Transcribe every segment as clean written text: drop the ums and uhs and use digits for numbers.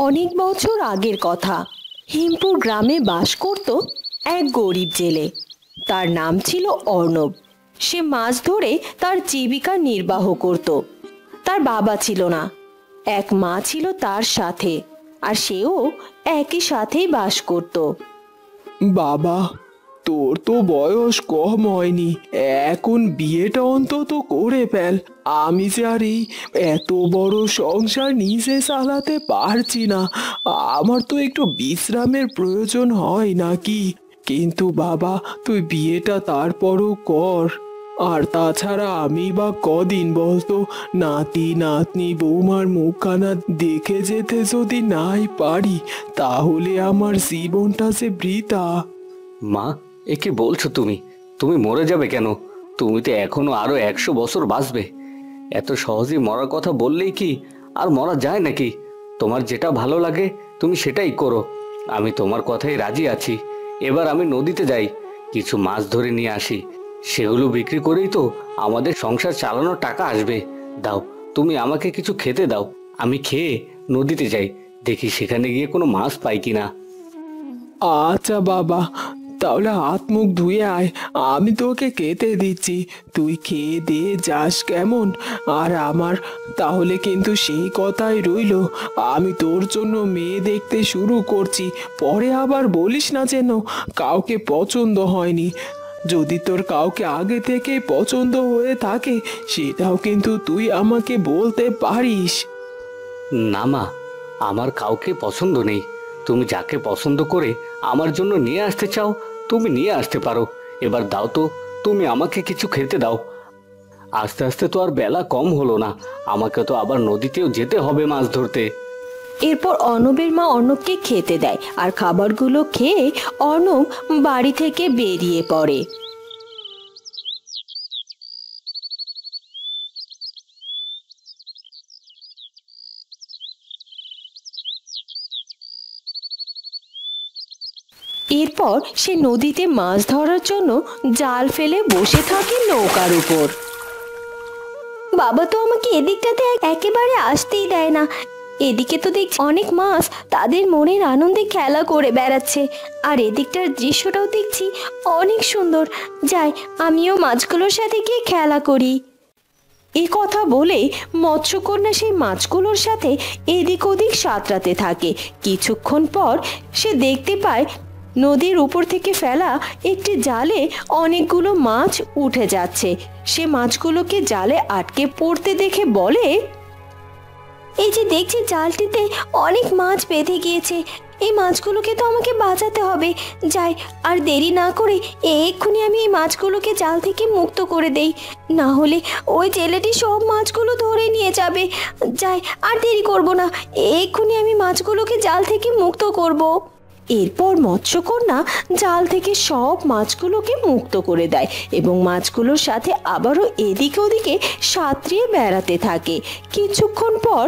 অনেক বছর আগের কথা। হিমপুর গ্রামে বাস করত এক গরিব জেলে। তার নাম ছিল অর্ণব। সে মাছ ধরে তার জীবিকা নির্বাহ করত। তার বাবা ছিল না, এক মা ছিল তার সাথে, আর সেও একই সাথেই বাস করত। বাবা, তোর তো বয়স কম হয়নি, এখন বিয়েটা অন্তত করে ফেল। আমি যে আর এই এত বড় সংসার নিজে চালাতে পারছি না। আমার তো একটু বিশ্রামের প্রয়োজন হয় নাকি? কিন্তু বাবা, তুই বিয়েটা তারপরও কর। আর তাছাড়া আমি বা কদিন বলতো, নাতি নাতনি বৌমার মুখখানা দেখে যেতে যদি নাই পারি, তাহলে আমার জীবনটা যে বৃথা। মা, এ কি বলছো তুমি? তুমি মরে যাবে কেন? তুমি তো এখনো আরো 100 বছর বাঁচবে। এত সহজেই মরার কথা বললেই কি আর মরা যায় নাকি? তোমার যেটা ভালো লাগে তুমি সেটাই করো। আমি তোমার কথাই রাজি আছি। এবার আমি নদীতে যাই, কিছু মাছ ধরে নিয়ে আসি। সেগুলো বিক্রি করেই তো আমাদের সংসার চালানোর টাকা আসবে। দাও, তুমি আমাকে কিছু খেতে দাও। আমি খেয়ে নদীতে যাই, দেখি সেখানে গিয়ে কোনো মাছ পাই কিনা। আচ্ছা বাবা, তাহলে হাত মুখ ধুয়ে আয়, আমি তোকে খেতে দিচ্ছি। তুই খেয়ে দিয়ে যাস কেমন? আর আমার তাহলে কিন্তু সেই কথাই রইলো, আমি তোর জন্য মেয়ে দেখতে শুরু করছি। পরে আবার বলিস না যেন কাউকে পছন্দ হয়নি। যদি তোর কাউকে আগে থেকে পছন্দ হয়ে থাকে, সেটাও কিন্তু তুই আমাকে বলতে পারিস। না মা, আমার কাউকে পছন্দ নেই। তুমি যাকে পছন্দ করে আমার জন্য নিয়ে আসতে চাও তুমি নিয়ে আসতে পারো। এবার দাও তো, তুমি আমাকে কিছু খেতে দাও। আস্তে আস্তে তো আর বেলা কম হলো না, আমাকে তো আবার নদীতেও যেতে হবে মাছ ধরতে। এরপর অর্ণবের মা অর্ণবকে খেতে দেয়, আর খাবারগুলো খেয়ে অর্ণব বাড়ি থেকে বেরিয়ে পড়ে। এরপর সে নদীতে মাছ ধরার জন্য জাল ফেলে বসে থাকে নৌকার উপর। বাবা তো আমাকে এদিকটাতে একেবারে আসতেই দেয় না। এদিকে তো দেখছি অনেক মাছ তাদের মনের আনন্দে খেলা করে বেড়াচ্ছে, আর এদিকটার দৃশ্যটাও দেখছি অনেক সুন্দর। যাই, আমিও মাছগুলোর সাথে গিয়ে খেলা করি। এ কথা বলে মৎস্যকন্যা সেই মাছগুলোর সাথে এদিক ওদিক সাঁতরাতে থাকে। কিছুক্ষণ পর সে দেখতে পায় নদীর উপর থেকে ফেলা একটি জালে অনেকগুলো মাছ উঠে যাচ্ছে। সে মাছগুলোকে জালে আটকে পড়তে দেখে বলে, এই যে দেখছি জালটিতে অনেক মাছ বেঁধে গিয়েছে, এই মাছগুলোকে তো আমাকে বাঁচাতে হবে। যাই, আর দেরি না করে এক্ষুনি আমি এই মাছগুলোকে জাল থেকে মুক্ত করে দেই, না হলে ওই ছেলেটি সব মাছগুলো ধরে নিয়ে যাবে। যাই, আর দেরি করব না, এক্ষুনি আমি মাছগুলোকে জাল থেকে মুক্ত করব। এরপর মৎস্যকন্যা জাল থেকে সব মাছগুলোকে মুক্ত করে দেয় এবং মাছগুলোর সাথে আবারও এদিকে ওদিকে সাঁতরিয়ে বেড়াতে থাকে। কিছুক্ষণ পর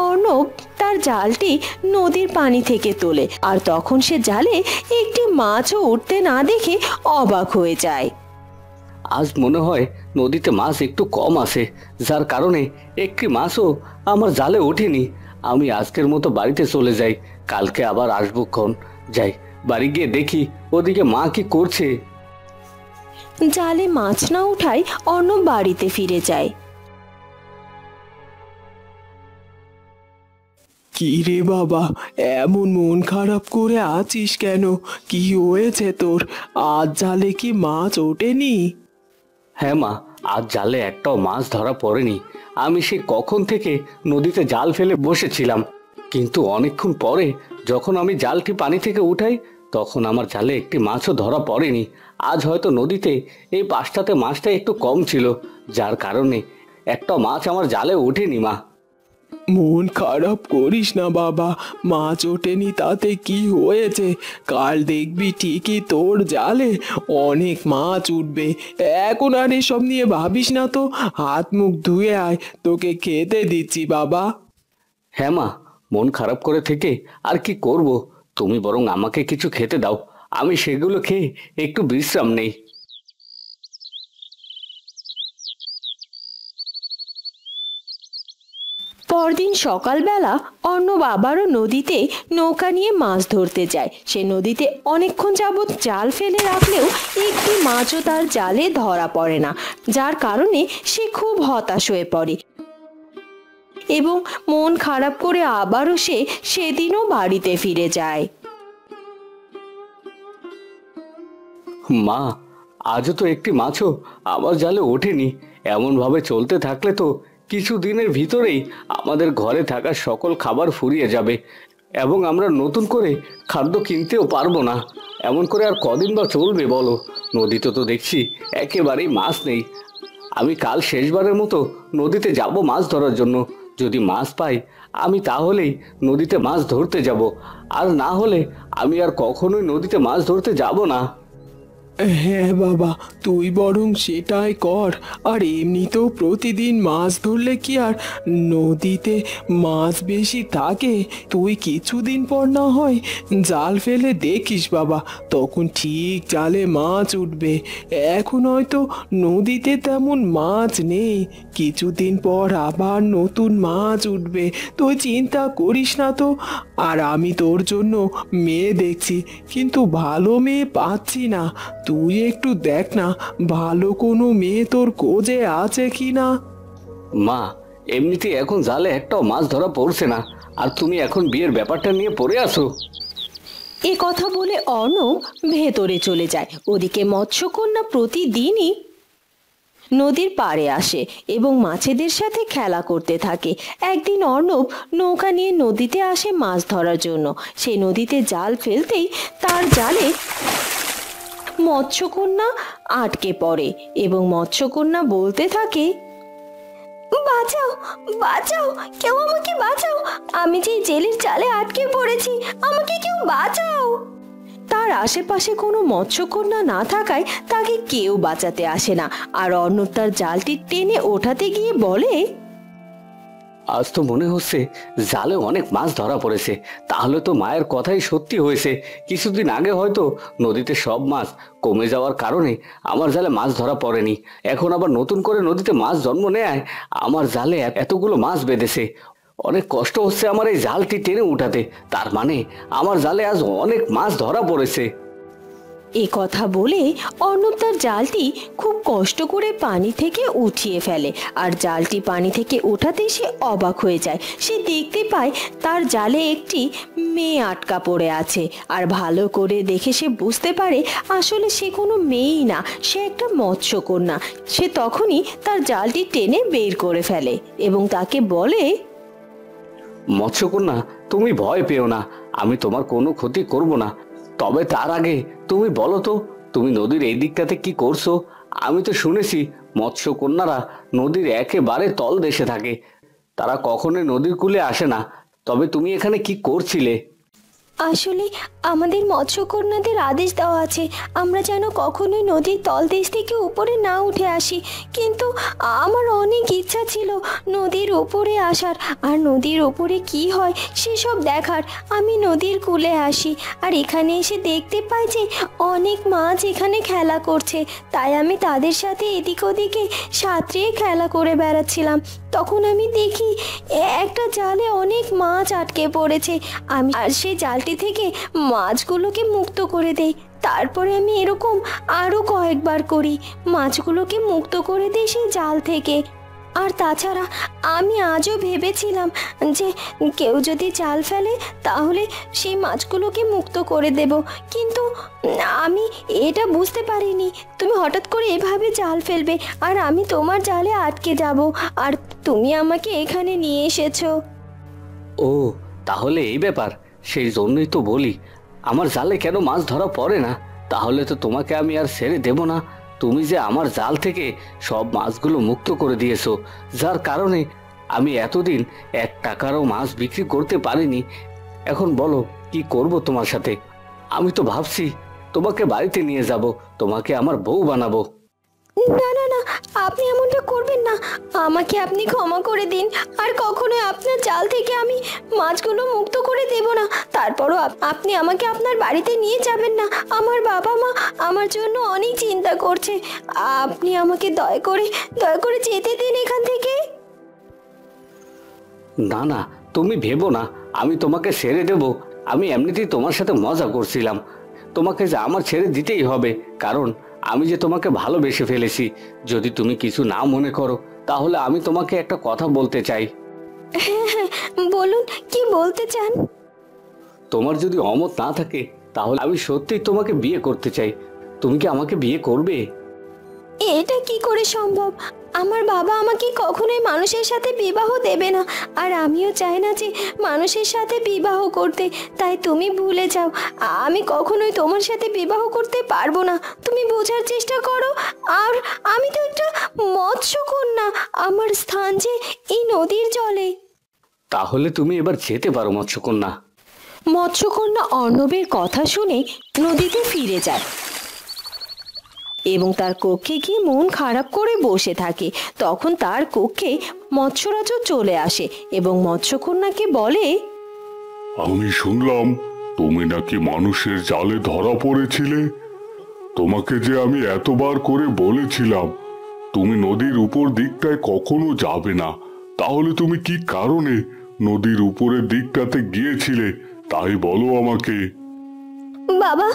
অর্ণব তার জালটি নদীর পানি থেকে তোলে, আর তখন সে জালে একটি মাছও উঠতে না দেখে অবাক হয়ে যায়। আজ মনে হয় নদীতে মাছ একটু কম আছে, যার কারণে একটি মাছও আমার জালে ওঠেনি। আমি আজকের মতো বাড়িতে চলে যাই, কালকে আবার আসবো ক্ষণ। যাই, বাড়ি গিয়ে দেখি ওদিকে মা কি করছে। জালে মাছ না উঠায় অর্ণব বাড়িতে ফিরে যায়। কি রে বাবা, এমন মন খারাপ করে আছিস কেন? কি হয়েছে তোর? আজ জালে কি মাছ ওঠেনি? হ্যাঁ মা, আজ জালে একটাও মাছ ধরা পড়েনি। আমি সে কখন থেকে নদীতে জাল ফেলে বসেছিলাম, কিন্তু অনেকক্ষণ পরে যখন আমি জালটি পানি থেকে উঠাই, তখন আমার জালে একটি মাছও ধরা পড়েনি। আজ হয়তো নদীতে এই পাশটাতে মাছটা একটু কম ছিল, যার কারণে একটা মাছ আমার জালে ওঠেনি মা। মন খারাপ করিস না বাবা, মাছ ওঠেনি তাতে কি হয়েছে? কাল দেখবি ঠিকই তোর জালে অনেক মাছ উঠবে। এখন আর এসব নিয়ে ভাবিস না তো, হাত মুখ ধুয়ে আয়, তোকে খেতে দিচ্ছি বাবা। হ্যাঁ মা, মন খারাপ করে থেকে আর কি করব? তুমি বরং আমাকে কিছু খেতে দাও, আমি সেগুলো খেয়ে একটু বিশ্রাম নেই। পরদিন সকালবেলা অর্ণব আবারও নদীতে নৌকা নিয়ে মাছ ধরতে যায়। সে নদীতে অনেকক্ষণ যাবৎ জাল ফেলে রাখলেও একটি মাছও তার জালে ধরা পড়ে না, যার কারণে সে খুব হতাশ হয়ে পড়ে এবং মন খারাপ করে আবারও সে সেদিনও বাড়িতে ফিরে যায়। মা, আজও তো একটি মাছও আমার জালে ওঠেনি। এমন ভাবে চলতে থাকলে তো কিছুদিনের ভিতরেই আমাদের ঘরে থাকা সকল খাবার ফুরিয়ে যাবে এবং আমরা নতুন করে খাদ্য কিনতেও পারবো না। এমন করে আর কদিন বা চলবে বলো? নদীতে তো দেখছি একেবারেই মাছ নেই। আমি কাল শেষবারের মতো নদীতে যাব মাছ ধরার জন্য। যদি মাছ পাই আমি তাহলেই নদীতে মাছ ধরতে যাব, আর না হলে আমি আর কখনোই নদীতে মাছ ধরতে যাব না। হ্যাঁ বাবা, তুই বরং সেটাই কর। আর এমনিতেও প্রতিদিন মাছ ধরলে কি আর নদীতে মাছ বেশি থাকে? তুই কিছুদিন পর না হয় জাল ফেলে দেখিস বাবা, তখন ঠিক জালে মাছ উঠবে। এখন হয়তো নদীতে তেমন মাছ নেই, কিছুদিন পর আবার নতুন মাছ উঠবে। তুই চিন্তা করিস না তো। আর আমি তোর জন্য মেয়ে দেখছি, কিন্তু ভালো মেয়ে পাচ্ছি না। তুই একটু দেখ না, ভালো কোনো মেয়ে তোর খোঁজে আছে কি না। মা, এমনিতে এখন জালে একটাও মাছ ধরা পড়ছে না, আর তুমি এখন বিয়ের ব্যাপারটা নিয়ে পড়ে আসো। এ কথা বলে অর্ণব ভেতরে চলে যায়। ওদিকে মৎস্যকন্যা প্রতিদিনই নদীর পাড়ে আসে এবং মাছেদের সাথে খেলা করতে থাকে। একদিন অর্ণব নৌকা নিয়ে নদীতে আসে মাছ ধরার জন্য। সে নদীতে জাল ফেলতেই তার জালে মৎস্যকন্যা আটকে পড়ে এবং মৎস্যকন্যা বলতে থাকে, বাঁচাও বাঁচাও, কেউ আমাকে বাঁচাও, আমি যে জেলের জালে আটকে পড়েছি, আমাকে কেউ বাঁচাও। তার আশেপাশে কোনো মৎস্যকন্যা না থাকায় তাকে কেউ বাঁচাতে আসে না। আর অর্ণব তার জালটি টেনে ওঠাতে গিয়ে বলে, আজ তো মনে হচ্ছে জালে অনেক মাছ ধরা পড়েছে। তাহলে তো মায়ের কথাই সত্যি হয়েছে। কিছুদিন আগে হয়তো নদীতে সব মাছ কমে যাওয়ার কারণে আমার জালে মাছ ধরা পড়েনি। এখন আবার নতুন করে নদীতে মাছ জন্ম নেয় আমার জালে এতগুলো মাছ বেঁধেছে। অনেক কষ্ট হচ্ছে আমার এই জালটি টেনে উঠাতে। তার মানে আমার জালে আজ অনেক মাছ ধরা পড়েছে। এ কথা বলে অর্ণব তার জালটি খুব কষ্ট করে পানি থেকে উঠিয়ে ফেলে। আর জালটি পানি থেকে ওঠাতে সে অবাক হয়ে যায়। সে দেখতে পায় তার জালে একটি মেয়ে আটকা পড়ে আছে। আর ভালো করে দেখে সে বুঝতে পারে আসলে সে কোনো মেয়েই না, সে একটা মৎস্যকন্যা। সে তখনই তার জালটি টেনে বের করে ফেলে এবং তাকে বলে, মৎস্যকন্যা, তুমি ভয় পেও না, আমি তোমার কোনো ক্ষতি করব না। তবে তার আগে তুমি বলো তো, তুমি নদীর এই দিকটাতে কি করছো? আমি তো শুনেছি মৎস্যকন্যারা নদীর একেবারে তলদেশে থাকে, তারা কখনোই নদীর কূলে আসে না। তবে তুমি এখানে কি করছিলে? আসলে আমাদের মৎস্যকন্যাদের আদেশ দেওয়া আছে আমরা যেন কখনোই নদীর তলদেশ থেকে উপরে না উঠে আসি, কিন্তু আমার অনেক ইচ্ছা ছিল নদীর উপরে আসার আর নদীর উপরে কি হয় সেসব দেখার। আমি নদীর কূলে আসি আর এখানে এসে দেখতে পাই যে অনেক মাছ এখানে খেলা করছে, তাই আমি তাদের সাথে এদিক ওদিকে সাঁতরিয়ে খেলা করে বেড়াচ্ছিলাম। তখন আমি দেখি একটা জালে অনেক মাছ আটকে পড়েছে। আমি আর সেই জালটি থেকে মাছগুলোকে মুক্ত করে দেই। তারপরে আমি এরকম আরও কয়েকবার করি, মাছগুলোকে মুক্ত করে দিই সেই জাল থেকে। আর তাছাড়া আমি আজও ভেবেছিলাম যে কেউ যদি জাল ফেলে তাহলে সেই মাছগুলোকে মুক্ত করে দেব, কিন্তু আমি এটা বুঝতে পারিনি তুমি হঠাৎ করে এভাবে জাল ফেলবে আর আমি তোমার জালে আটকে যাব আর তুমি আমাকে এখানে নিয়ে এসেছো। ও, তাহলে এই ব্যাপার। সেই জন্যই তো বলি আমার জালে কেন মাছ ধরা পড়ে না। তাহলে তো তোমাকে আমি আর ছেড়ে দেব না। তুমি যে আমার জাল থেকে সব মাছগুলো মুক্ত করে দিয়েছো, যার কারণে আমি এতদিন 1 টাকারও মাছ বিক্রি করতে পারিনি। এখন বলো কি করব তোমার সাথে? আমি তো ভাবছি তোমাকে বাড়িতে নিয়ে যাব, তোমাকে আমার বউ বানাবো। না না না, আপনি এমনটা করবেন না, আমাকে আপনি ক্ষমা করে দিন। আর কখনোই আপনার জাল থেকে আমি মাছগুলো মুক্ত করে দেব না। তারপরও আপনি আমাকে আপনার বাড়িতে নিয়ে যাবেন না। আমার বাবা মা আমার জন্য অনেক চিন্তা করছে। আপনি আমাকে দয়া করে যেতে দিন এখান থেকে। না না, তুমি ভেবো না আমি তোমাকে ছেড়ে দেব। আমি এমনিতেই তোমার সাথে মজা করছিলাম। তোমাকে যে আমার ছেড়ে দিতেই হবে, কারণ আমি যে তোমাকে ভালোবেসে ফেলেছি। যদি তুমি কিছু না মনে করো তাহলে আমি তোমাকে একটা কথা বলতে চাই। বলুন, কি বলতে চান? তোমার যদি অমত না থাকে তাহলে আমি সত্যিই তোমাকে বিয়ে করতে চাই। তুমি কি আমাকে বিয়ে করবে? এটা কি করে সম্ভব? আমার বাবা আমাকে কখনোই মানুষের সাথে বিবাহ দেবে না, আর আমিও চাই না যে মানুষের সাথে বিবাহ করতে। তাই তুমি ভুলে যাও, আমি কখনোই তোমার সাথে বিবাহ করতে পারবো না। তুমি বোঝার চেষ্টা করো। আর আমি তো একটা মৎস্যকন্যা, আমার স্থান যে এই নদীর জলে। তাহলে তুমি এবার যেতে পারো মৎস্যকন্যা। মৎস্যকন্যা অর্ণবের কথা শুনে নদীতে ফিরে যায় এবং তার কক্ষে গিয়ে মন খারাপ করে বসে থাকে। তখন তার কক্ষে মৎস্যরাজও চলে আসে এবং মৎস্যকন্যাকে বলে, আমি শুনলাম তুমি নাকি মানুষের জালে ধরা পড়েছিলে। তোমাকে যে আমি এতবার করে বলেছিলাম তুমি নদীর উপর দিকটায় কখনো যাবে না, তাহলে তুমি কি কারণে নদীর উপরের দিকটাতে গিয়েছিলে তাই বলো আমাকে। বাবা,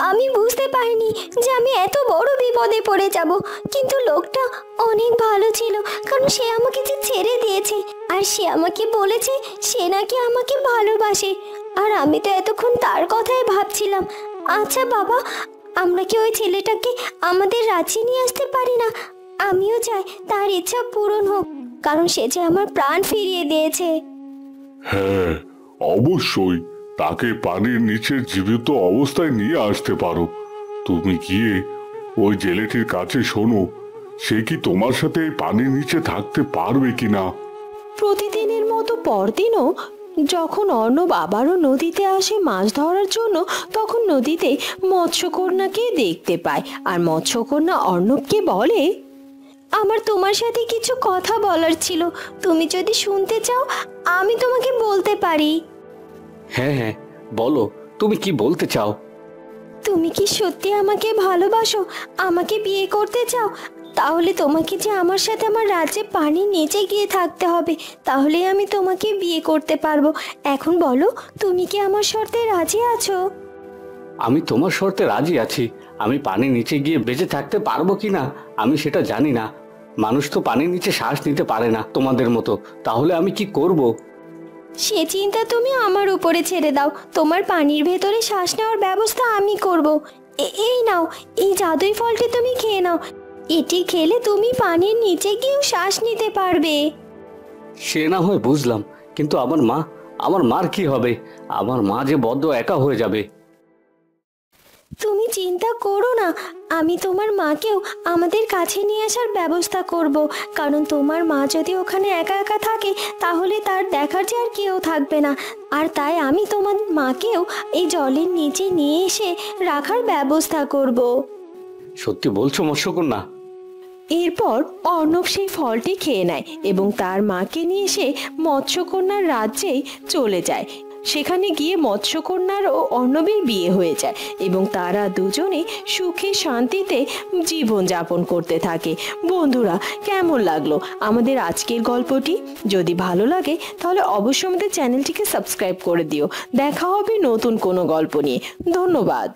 আমি বুঝতে পারিনি যে আমি এত বড় বিপদে পড়ে যাব, কিন্তু লোকটা অনেক ভালো ছিল, কারণ সে আমাকে যে ছেড়ে দিয়েছে আর সে আমাকে বলেছে সে নাকি আমাকে ভালোবাসে। আর আমি তো এতক্ষণ তার কথাই ভাবছিলাম। আচ্ছা বাবা, আমরা কি ওই ছেলেটাকে আমাদের রাজ্যে নিয়ে আসতে পারি না? আমিও চাই তার ইচ্ছা পূরণ হোক, কারণ সে যে আমার প্রাণ ফিরিয়ে দিয়েছে। হ্যাঁ, অবশ্যই তাকে পানির নিচে জীবিত অবস্থায় নিয়ে আসতে পারো। তুমি গিয়ে ওই জেলেটির কাছে শোনো সে কি তোমার সাথে এই পানির নিচে থাকতে পারবে কিনা। প্রতিদিনের মতো পরদিনও যখন অর্ণব আবারও নদীতে আসে মাছ ধরার জন্য, তখন নদীতে মৎস্যকন্যাকে দেখতে পায়। আর মৎস্যকন্যা অর্ণবকে বলে, আমার তোমার সাথে কিছু কথা বলার ছিল, তুমি যদি শুনতে চাও আমি তোমাকে বলতে পারি। হ্যাঁ হ্যাঁ, বলো তুমি কি বলতে চাও। তুমি কি সত্যি আমাকে ভালোবাসো, আমাকে বিয়ে করতে চাও? তাহলে তোমাকে যে আমার সাথে আমার রাজ্যে পানির নিচে গিয়ে থাকতে হবে, তাহলে আমি তোমাকে বিয়ে করতে পারবো। এখন বলো, তুমি কি আমার শর্তে রাজি আছো? আমি তোমার শর্তে রাজি আছি। আমি পানির নিচে গিয়ে বেঁচে থাকতে পারবো কিনা আমি সেটা জানি না। মানুষ তো পানির নিচে শ্বাস নিতে পারে না তোমাদের মতো। তাহলে আমি কি করব? সে চিন্তা তুমি আমার উপরে ছেড়ে দাও। তোমার পানির ভেতরে শ্বাস নেওয়ার ব্যবস্থা আমি করব। এই নাও, এই জাদুই ফলটি তুমি খেয়ে নাও। এটি খেলে তুমি পানির নিচে গিয়েও শ্বাস নিতে পারবে। সে না হয় বুঝলাম, কিন্তু আমার মার কি হবে? আমার মা যে বড্ড একা হয়ে যাবে। তুমি চিন্তা করো না, আমি তোমার মাকেও আমাদের কাছে নিয়ে আসার ব্যবস্থা করব। কারণ তোমার মা যদি ওখানে একা একা থাকে তাহলে তার দেখার যে আর কেউ থাকবে না। আর তাই আমি তোমার মাকেও এই জলের নিচে নিয়ে এসে রাখার ব্যবস্থা করব। সত্যি বলছো মৎস্যকন্যা? এরপর অর্ণব সেই ফলটি খেয়ে নেয় এবং তার মাকে নিয়ে এসে মৎস্যকন্যার রাজ্যেই চলে যায়। সেখানে গিয়ে মৎস্যকন্যার ও অর্ণবের বিয়ে হয়ে যায় এবং তারা দুজনে সুখে শান্তিতে জীবন যাপন করতে থাকে। বন্ধুরা, কেমন লাগলো আমাদের আজকের গল্পটি? যদি ভালো লাগে তাহলে অবশ্যই আমাদের চ্যানেলটিকে সাবস্ক্রাইব করে দিও। দেখা হবে নতুন কোনো গল্প নিয়ে। ধন্যবাদ।